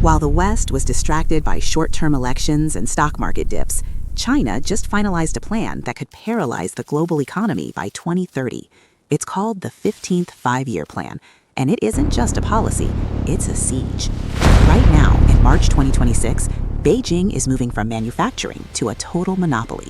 While the West was distracted by short-term elections and stock market dips, China just finalized a plan that could paralyze the global economy by 2030. It's called the 15th Five-Year Plan, and it isn't just a policy, it's a siege. Right now, in March 2026, Beijing is moving from manufacturing to a total monopoly.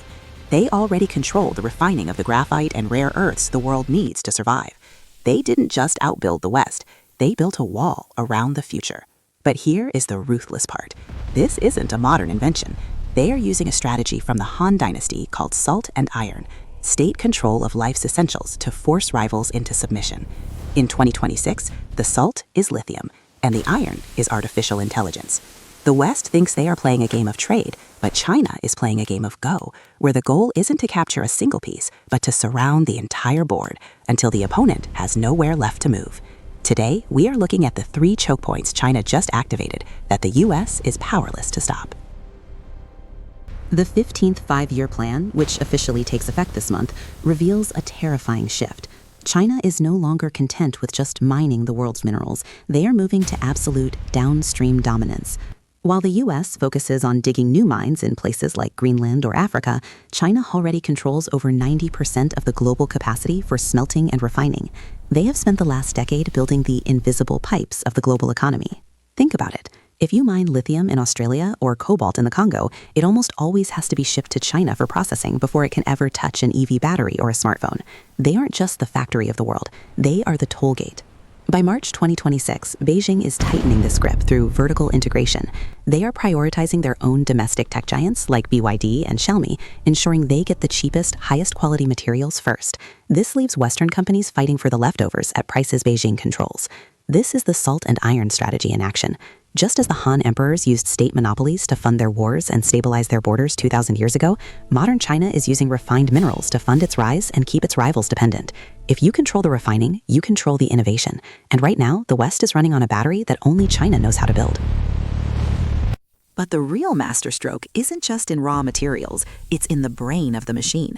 They already control the refining of the graphite and rare earths the world needs to survive. They didn't just outbuild the West, they built a wall around the future. But here is the ruthless part. This isn't a modern invention. They are using a strategy from the Han Dynasty called salt and iron, state control of life's essentials to force rivals into submission. In 2026, the salt is lithium, and the iron is artificial intelligence. The West thinks they are playing a game of trade, but China is playing a game of Go, where the goal isn't to capture a single piece, but to surround the entire board until the opponent has nowhere left to move. Today, we are looking at the 3 choke points China just activated that the US is powerless to stop. The 15th Five-Year Plan, which officially takes effect this month, reveals a terrifying shift. China is no longer content with just mining the world's minerals. They are moving to absolute downstream dominance. While the US focuses on digging new mines in places like Greenland or Africa, China already controls over 90% of the global capacity for smelting and refining. They have spent the last decade building the invisible pipes of the global economy. Think about it. If you mine lithium in Australia or cobalt in the Congo, it almost always has to be shipped to China for processing before it can ever touch an EV battery or a smartphone. They aren't just the factory of the world, they are the toll gate. By March 2026, Beijing is tightening this grip through vertical integration. They are prioritizing their own domestic tech giants like BYD and Xiaomi, ensuring they get the cheapest, highest quality materials first. This leaves Western companies fighting for the leftovers at prices Beijing controls. This is the salt and iron strategy in action. Just as the Han emperors used state monopolies to fund their wars and stabilize their borders 2,000 years ago, modern China is using refined minerals to fund its rise and keep its rivals dependent. If you control the refining, you control the innovation. And right now, the West is running on a battery that only China knows how to build. But the real masterstroke isn't just in raw materials, it's in the brain of the machine.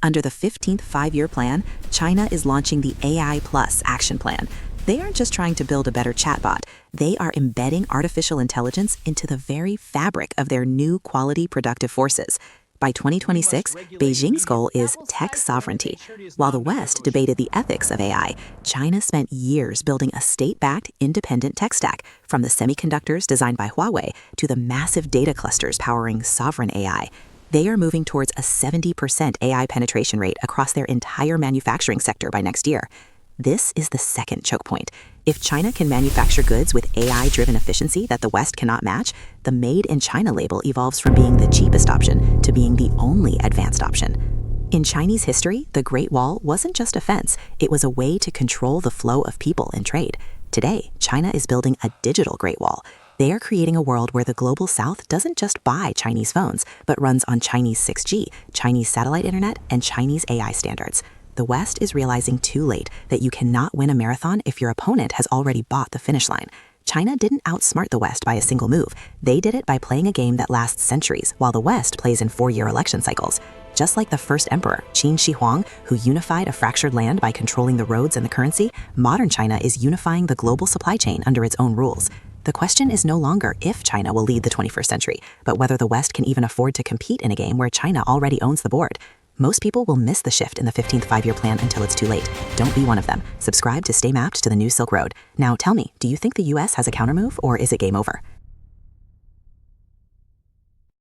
Under the 15th Five-Year Plan, China is launching the AI Plus Action Plan. They aren't just trying to build a better chatbot, they are embedding artificial intelligence into the very fabric of their new quality productive forces. By 2026, Beijing's goal is tech sovereignty. While the West debated the ethics of AI, China spent years building a state-backed, independent tech stack, from the semiconductors designed by Huawei to the massive data clusters powering sovereign AI. They are moving towards a 70% AI penetration rate across their entire manufacturing sector by next year. This is the second choke point. If China can manufacture goods with AI-driven efficiency that the West cannot match, the Made in China label evolves from being the cheapest option to being the only advanced option. In Chinese history, the Great Wall wasn't just a fence, it was a way to control the flow of people and trade. Today, China is building a digital Great Wall. They are creating a world where the global South doesn't just buy Chinese phones, but runs on Chinese 6G, Chinese satellite internet, and Chinese AI standards. The West is realizing too late that you cannot win a marathon if your opponent has already bought the finish line. China didn't outsmart the West by a single move. They did it by playing a game that lasts centuries, while the West plays in 4-year election cycles. Just like the first emperor, Qin Shi Huang, who unified a fractured land by controlling the roads and the currency, modern China is unifying the global supply chain under its own rules. The question is no longer if China will lead the 21st century, but whether the West can even afford to compete in a game where China already owns the board. Most people will miss the shift in the 15th Five-Year Plan until it's too late. Don't be one of them. Subscribe to stay mapped to the new Silk Road. Now tell me, do you think the US has a countermove, or is it game over?